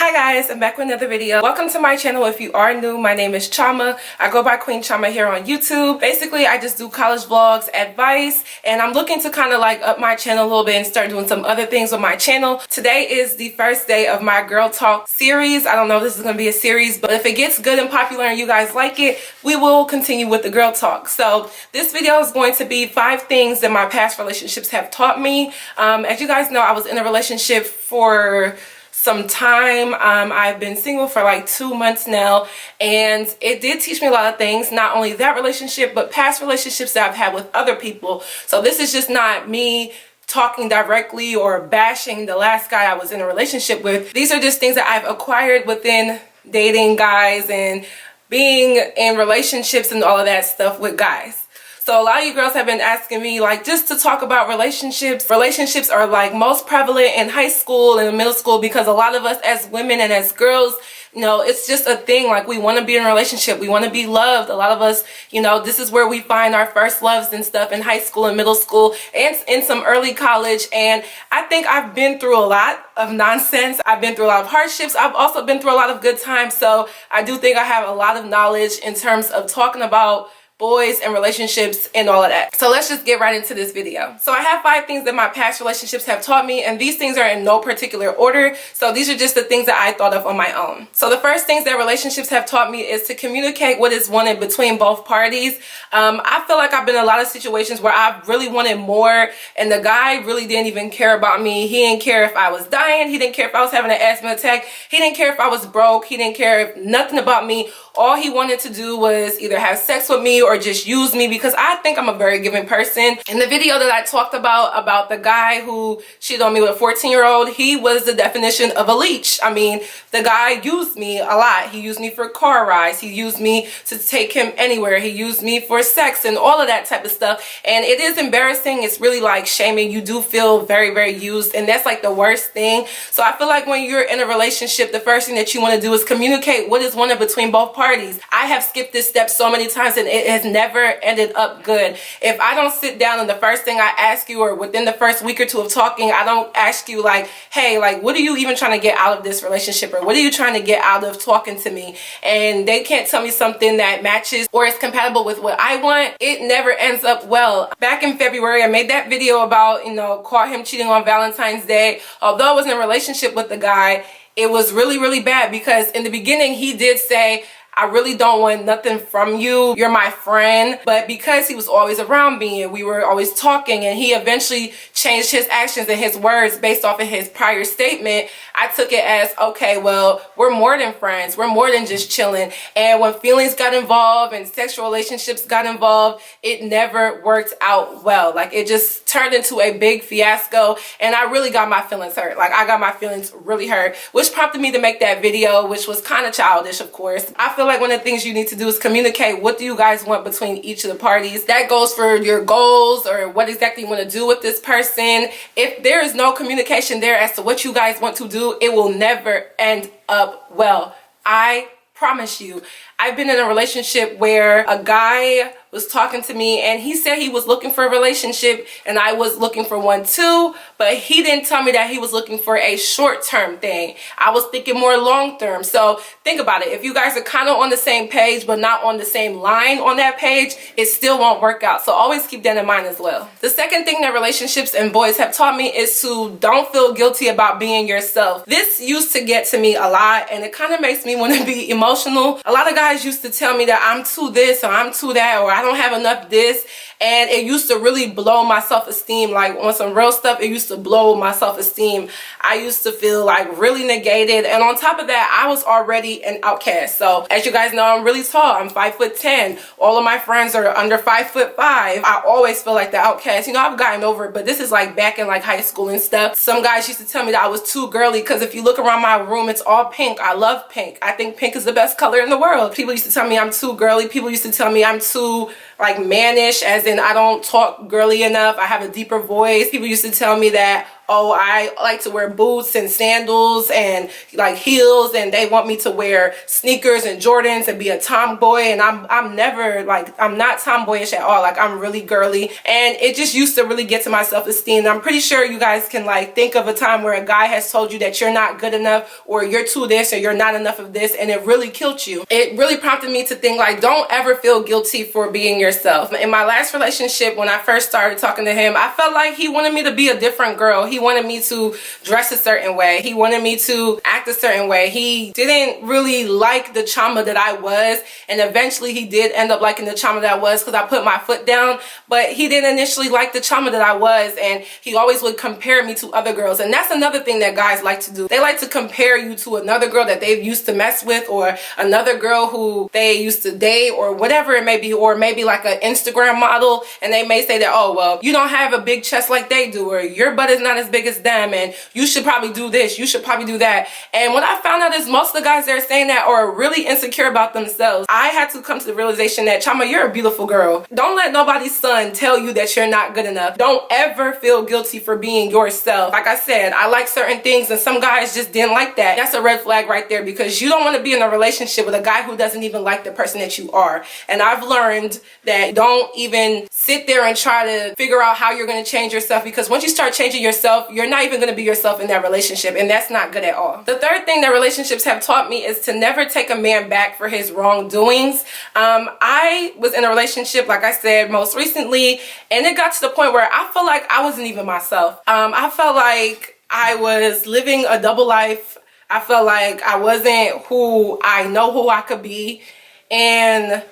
Hi guys, I'm back with another video. Welcome to my channel. If you are new, my name is Chioma. I go by Queen Chioma here on YouTube. Basically, I just do college vlogs, advice, and I'm looking to kind of like up my channel a little bit and start doing some other things with my channel. Today is the first day of my Girl Talk series. I don't know if this is going to be a series, but if it gets good and popular and you guys like it, we will continue with the Girl Talk. So this video is going to be 5 things that my past relationships have taught me. As you guys know, I was in a relationship for some time. I've been single for like 2 months now, and it did teach me a lot of things. Not only that relationship, but past relationships that I've had with other people. So this is just not me talking directly or bashing the last guy I was in a relationship with. These are just things that I've acquired within dating guys and being in relationships and all of that stuff with guys. So a lot of you girls have been asking me like just to talk about relationships. Relationships are like most prevalent in high school and middle school because a lot of us as women and as girls, you know, it's just a thing. Like we want to be in a relationship. We want to be loved. A lot of us, you know, this is where we find our first loves and stuff in high school and middle school and in some early college. And I think I've been through a lot of nonsense. I've been through a lot of hardships. I've also been through a lot of good times. So I do think I have a lot of knowledge in terms of talking about boys and relationships and all of that. So let's just get right into this video. So I have 5 things that my past relationships have taught me, and these things are in no particular order. So these are just the things that I thought of on my own. So the first things that relationships have taught me is to communicate what is wanted between both parties. I feel like I've been in a lot of situations where I really wanted more, and the guy really didn't even care about me. He didn't care if I was dying. He didn't care if I was having an asthma attack. He didn't care if I was broke. He didn't care nothing about me. All he wanted to do was either have sex with me or just use me, because I think I'm a very giving person. In the video that I talked about the guy who cheated on me with a 14-year-old, he was the definition of a leech. I mean, the guy used me a lot. He used me for car rides. He used me to take him anywhere. He used me for sex and all of that type of stuff. And it is embarrassing. It's really like shaming. You do feel very, very used, and that's like the worst thing. So I feel like when you're in a relationship, the first thing that you want to do is communicate what is wanted between both parties. I have skipped this step so many times and it has never ended up good. If I don't sit down and the first thing I ask you, or within the first week or 2 of talking, I don't ask you like, hey, like, what are you even trying to get out of this relationship, or what are you trying to get out of talking to me, and they can't tell me something that matches or is compatible with what I want, it never ends up well. Back in February, I made that video about, you know, caught him cheating on Valentine's Day. Although I was in a relationship with the guy, it was really, really bad, because in the beginning he did say, I really don't want nothing from you. You're my friend. But because he was always around me and we were always talking, and he eventually changed his actions and his words based off of his prior statement, I took it as, okay, well, we're more than friends. We're more than just chilling. And when feelings got involved and sexual relationships got involved, it never worked out well. Like, it just turned into a big fiasco, and I really got my feelings hurt. Like, I got my feelings really hurt, which prompted me to make that video, which was kind of childish, of course. I feel like one of the things you need to do is communicate what do you guys want between each of the parties. That goes for your goals or what exactly you want to do with this person. If there is no communication there as to what you guys want to do, it will never end up well. I promise you. I've been in a relationship where a guy was talking to me and he said he was looking for a relationship and I was looking for one too, but he didn't tell me that he was looking for a short-term thing. I was thinking more long-term. So think about it. If you guys are kind of on the same page but not on the same line on that page, it still won't work out. So always keep that in mind as well. The second thing that relationships and boys have taught me is to don't feel guilty about being yourself. This used to get to me a lot, and it kind of makes me want to be emotional. A lot of guys used to tell me that I'm too this or I'm too that, or I don't have enough this, and it used to really blow my self-esteem. Like, on some real stuff, it used to blow my self-esteem. I used to feel like really negated, and on top of that, I was already an outcast. So as you guys know, I'm really tall. I'm 5'10". All of my friends are under 5'5". I always feel like the outcast. You know, I've gotten over it, but this is like back in like high school and stuff. Some guys used to tell me that I was too girly, because if you look around my room, it's all pink. I love pink. I think pink is the best color in the world. People used to tell me I'm too girly. People used to tell me I'm too like mannish, as in I don't talk girly enough. I have a deeper voice. People used to tell me that oh, I like to wear boots and sandals and like heels, and they want me to wear sneakers and Jordans and be a tomboy, and I'm never like, I'm not tomboyish at all. Like, I'm really girly, and it just used to really get to my self-esteem. I'm pretty sure you guys can like think of a time where a guy has told you that you're not good enough, or you're too this, or you're not enough of this, and it really killed you. It really prompted me to think like, don't ever feel guilty for being yourself. In my last relationship, when I first started talking to him, I felt like he wanted me to be a different girl. He wanted me to dress a certain way. He wanted me to act a certain way. He didn't really like the Chioma that I was, and eventually he did end up liking the Chioma that I was because I put my foot down, but he didn't initially like the Chioma that I was, and he always would compare me to other girls. And that's another thing that guys like to do. They like to compare you to another girl that they used to mess with, or another girl who they used to date, or whatever it may be, or maybe like an Instagram model, and they may say that, oh, well, you don't have a big chest like they do, or your butt is not as big as them, and you should probably do this, you should probably do that. And what I found out is most of the guys that are saying that are really insecure about themselves. I had to come to the realization that, Chioma, you're a beautiful girl. Don't let nobody's son tell you that you're not good enough. Don't ever feel guilty for being yourself. Like I said, I like certain things, and some guys just didn't like that. That's a red flag right there, because you don't want to be in a relationship with a guy who doesn't even like the person that you are. And I've learned that don't even sit there and try to figure out how you're going to change yourself, because once you start changing yourself, you're not even going to be yourself in that relationship, and that's not good at all. The third thing that relationships have taught me is to never take a man back for his wrongdoings. I was in a relationship, like I said, most recently, and it got to the point where I felt like I wasn't even myself. I felt like I was living a double life. I felt like I wasn't who I know who I could be, and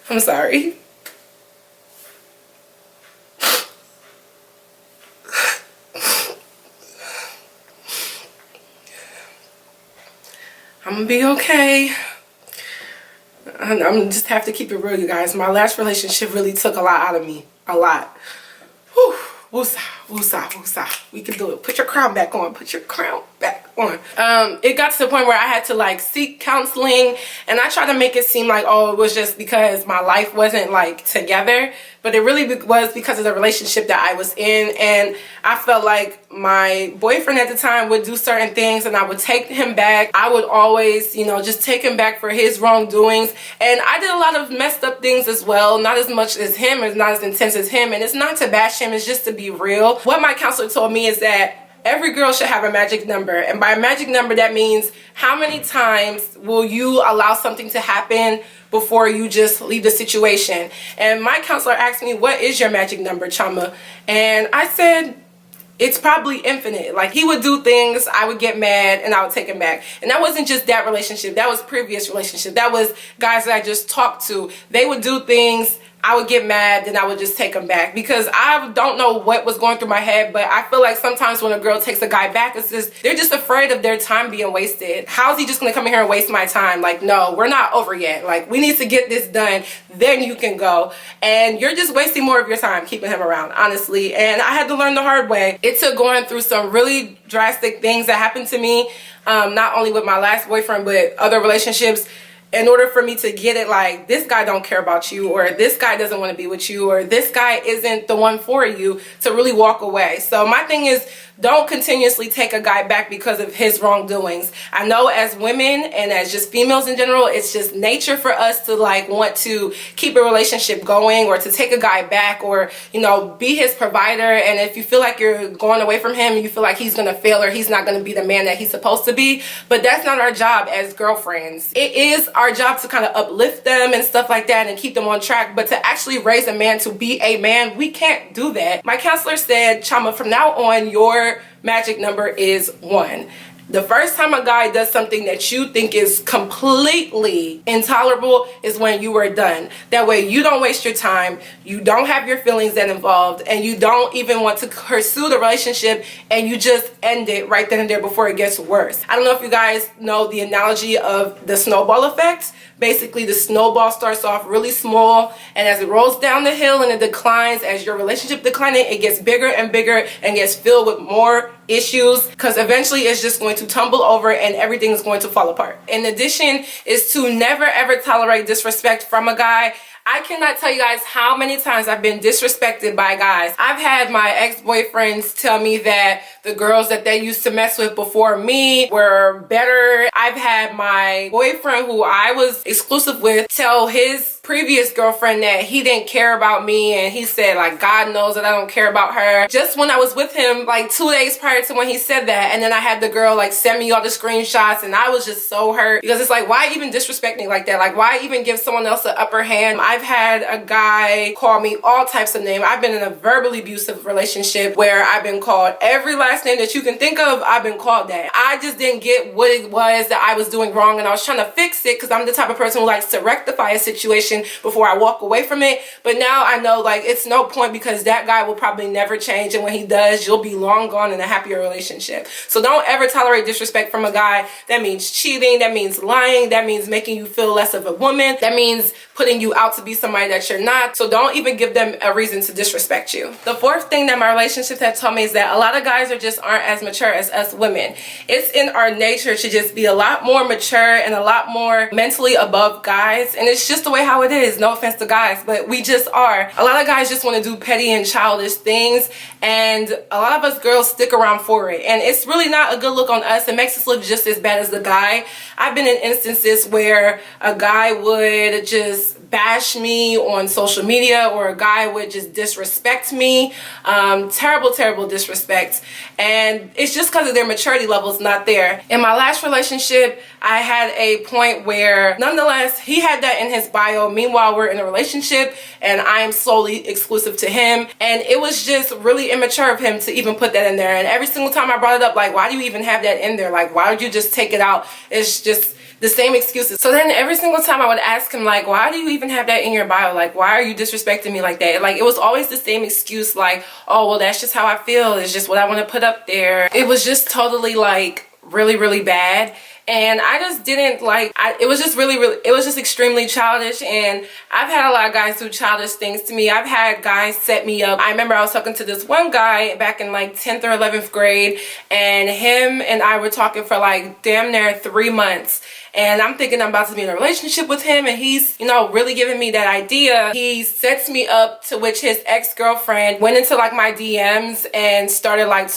I'm sorry. I'm gonna be okay. I'm just have to keep it real, you guys. My last relationship really took a lot out of me. A lot. Whew. Woosah, woosah, woosah. We can do it. Put your crown back on. Put your crown back on. It got to the point where I had to like seek counseling, and I tried to make it seem like, oh, it was just because my life wasn't like together, but it really was because of the relationship that I was in. And I felt like my boyfriend at the time would do certain things, and I would take him back. I would always, you know, just take him back for his wrongdoings. And I did a lot of messed up things as well. Not as much as him, it's not as intense as him. And it's not to bash him, it's just to be real. What my counselor told me is that every girl should have a magic number. And by a magic number, that means how many times will you allow something to happen before you just leave the situation. And my counselor asked me, what is your magic number, Chioma? And I said, it's probably infinite. Like, he would do things, I would get mad, and I would take him back. And that wasn't just that relationship, that was previous relationship. That was guys that I just talked to. They would do things, I would get mad, then I would just take them back, because I don't know what was going through my head, but I feel like sometimes when a girl takes a guy back, it's just, they're just afraid of their time being wasted. How's he just gonna come in here and waste my time? Like, no, we're not over yet. Like, we need to get this done, then you can go. And you're just wasting more of your time keeping him around, honestly. And I had to learn the hard way. It took going through some really drastic things that happened to me, not only with my last boyfriend, but other relationships, in order for me to get it like, this guy don't care about you, or this guy doesn't want to be with you, or this guy isn't the one for you, to really walk away. So my thing is, don't continuously take a guy back because of his wrongdoings. I know as women and as just females in general, it's just nature for us to like want to keep a relationship going, or to take a guy back, or, you know, be his provider. And if you feel like you're going away from him, you feel like he's gonna fail, or he's not gonna be the man that he's supposed to be. But that's not our job as girlfriends. It is our job to kind of uplift them and stuff like that and keep them on track, but to actually raise a man to be a man, we can't do that. My counselor said, Chioma, from now on, your magic number is 1. The first time a guy does something that you think is completely intolerable is when you are done. That way you don't waste your time, you don't have your feelings that involved, and you don't even want to pursue the relationship, and you just end it right then and there before it gets worse. I don't know if you guys know the analogy of the snowball effect. Basically, the snowball starts off really small, and as it rolls down the hill and it declines, as your relationship declining, it gets bigger and bigger and gets filled with more issues, because eventually it's just going to tumble over and everything is going to fall apart. In addition, is to never ever tolerate disrespect from a guy. I cannot tell you guys how many times I've been disrespected by guys. I've had my ex-boyfriends tell me that the girls that they used to mess with before me were better. I've had my boyfriend who I was exclusive with tell his previous girlfriend that he didn't care about me, and he said like God knows that I don't care about her, just when I was with him like 2 days prior to when he said that. And then I had the girl like send me all the screenshots, and I was just so hurt because it's like, why even disrespect me like that? Like, why even give someone else an upper hand? I've had a guy call me all types of names. I've been in a verbally abusive relationship where I've been called every last name that you can think of. I've been called that. I just didn't get what it was that I was doing wrong, and I was trying to fix it because I'm the type of person who likes to rectify a situation before I walk away from it. But now I know like it's no point, because that guy will probably never change, and when he does, you'll be long gone in a happier relationship. So don't ever tolerate disrespect from a guy. That means cheating, that means lying, that means making you feel less of a woman, that means putting you out to be somebody that you're not. So don't even give them a reason to disrespect you. The fourth thing that my relationships have taught me is that a lot of guys aren't as mature as us women. It's in our nature to just be a lot more mature and a lot more mentally above guys, and it's just the way how it is. No offense to guys, but we just are. A lot of guys just want to do petty and childish things, and a lot of us girls stick around for it, and it's really not a good look on us. It makes us look just as bad as the guy. I've been in instances where a guy would just bash me on social media, or a guy would just disrespect me, terrible disrespect, and it's just because of their maturity levels not there. In my last relationship, I had a point where nonetheless he had that in his bio. Meanwhile, we're in a relationship and I am solely exclusive to him, and it was just really immature of him to even put that in there. And every single time I brought it up, like, why do you even have that in there? Like, why would you just take it out? It's just the same excuses. So then every single time I would ask him, like, why do you even have that in your bio? Like, why are you disrespecting me like that? Like, it was always the same excuse, like, oh, well, that's just how I feel. It's just what I want to put up there. It was just totally like really bad. And I just didn't like, it was just it was just extremely childish. And I've had a lot of guys do childish things to me. I've had guys set me up. I remember I was talking to this one guy back in like 10th or 11th grade, and him and I were talking for like damn near 3 months. And I'm thinking I'm about to be in a relationship with him, and he's, you know, really giving me that idea. He sets me up, to which his ex-girlfriend went into like my DMs and started like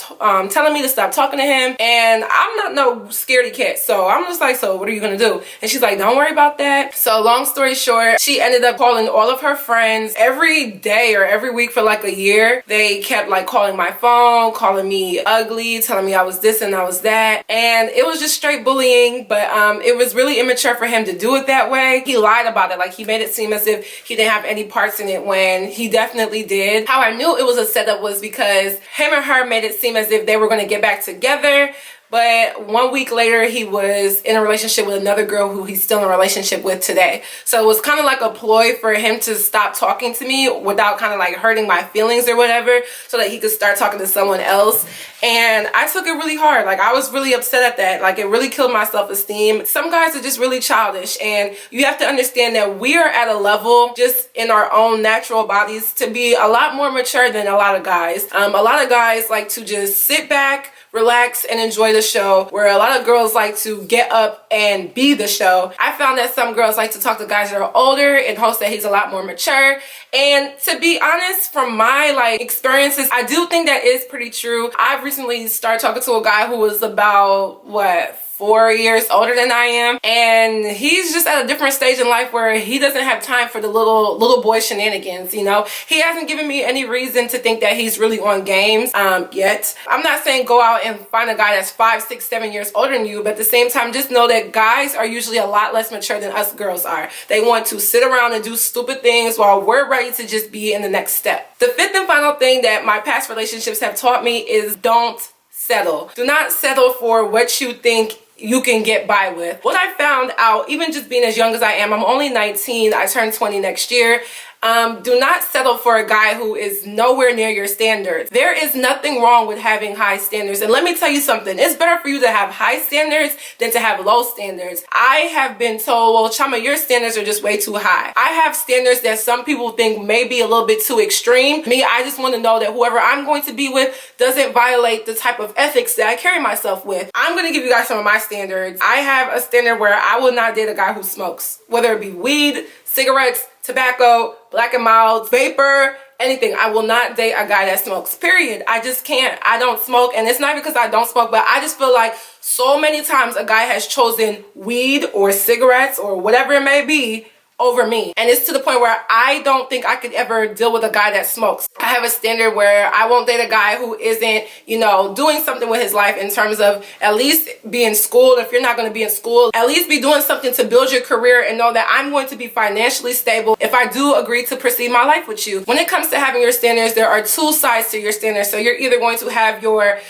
telling me to stop talking to him. And I'm not no scaredy cat, so I'm just like, so what are you gonna do? And she's like, don't worry about that. So long story short, she ended up calling all of her friends every day or every week for like a year. They kept like calling my phone, calling me ugly, telling me I was this and I was that, and it was just straight bullying. But it was really immature for him to do it that way. He lied about it. Like, he made it seem as if he didn't have any parts in it when he definitely did. How I knew it was a setup was because him and her made it seem as if they were going to get back together. But 1 week later, he was in a relationship with another girl who he's still in a relationship with today. So it was kind of like a ploy for him to stop talking to me without kind of like hurting my feelings or whatever, so that he could start talking to someone else. And I took it really hard. Like, I was really upset at that. Like, it really killed my self-esteem. Some guys are just really childish, and you have to understand that we are at a level just in our own natural bodies to be a lot more mature than a lot of guys. A lot of guys like to just sit back, relax, and enjoy the show, where a lot of girls like to get up and be the show. I found that some girls like to talk to guys that are older in hopes that he's a lot more mature. And to be honest, from my like experiences, I do think that is pretty true. I've recently started talking to a guy who was about, what, 4 years older than I am, and he's just at a different stage in life where he doesn't have time for the little boy shenanigans. You know, he hasn't given me any reason to think that he's really on games yet. I'm not saying go out and find a guy that's 5, 6, 7 years older than you, but at the same time, just know that guys are usually a lot less mature than us girls are. They want to sit around and do stupid things while we're ready to just be in the next step. The fifth and final thing that my past relationships have taught me is don't settle. Do not settle for what you think you can get by with. What I found out, even just being as young as I am, I'm only 19, I turn 20 next year. Do not settle for a guy who is nowhere near your standards. There is nothing wrong with having high standards. And let me tell you something, it's better for you to have high standards than to have low standards. I have been told, well, Chioma, your standards are just way too high. I have standards that some people think may be a little bit too extreme. Me, I just want to know that whoever I'm going to be with doesn't violate the type of ethics that I carry myself with. I'm going to give you guys some of my standards. I have a standard where I will not date a guy who smokes, whether it be weed, cigarettes, tobacco, black and mild, vapor, anything. I will not date a guy that smokes, period. I just can't. I don't smoke, and it's not because I don't smoke, but I just feel like so many times a guy has chosen weed or cigarettes or whatever it may be over me. And it's to the point where I don't think I could ever deal with a guy that smokes. I have a standard where I won't date a guy who isn't, you know, doing something with his life in terms of at least be in school. If you're not going to be in school, at least be doing something to build your career and know that I'm going to be financially stable if I do agree to proceed my life with you. When it comes to having your standards, there are two sides to your standards. So you're either going to have your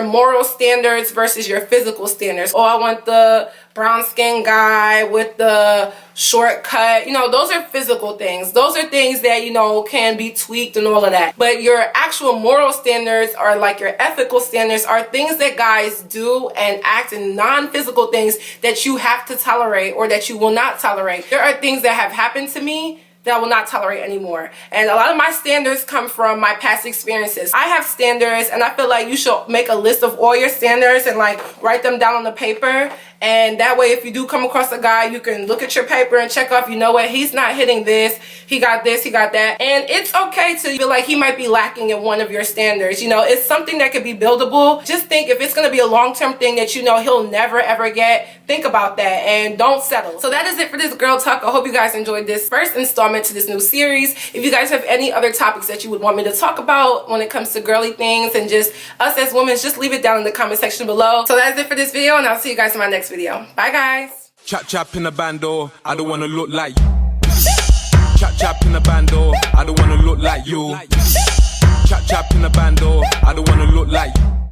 moral standards versus your physical standards. Oh, I want the brown skin guy with the shortcut. You know, those are physical things. Those are things that, you know, can be tweaked and all of that. But your actual moral standards, or like your ethical standards, are things that guys do and act in non-physical things that you have to tolerate or that you will not tolerate. There are things that have happened to me that I will not tolerate anymore. And a lot of my standards come from my past experiences. I have standards, and I feel like you should make a list of all your standards and like write them down on the paper. And that way, if you do come across a guy, you can look at your paper and check off, you know what, he's not hitting this, he got that. And it's okay to feel like he might be lacking in one of your standards. You know, it's something that could be buildable. Just think, if it's going to be a long-term thing that you know he'll never ever get, think about that and don't settle. So that is it for this girl talk. I hope you guys enjoyed this first installment to this new series. If you guys have any other topics that you would want me to talk about when it comes to girly things and just us as women, just leave it down in the comment section below. So that's it for this video, and I'll see you guys in my next video. Bye guys. Chap in the bando, I don't wanna look like you. Chap in the bando, I don't wanna look like you. Chap in the bando, I don't wanna look like you.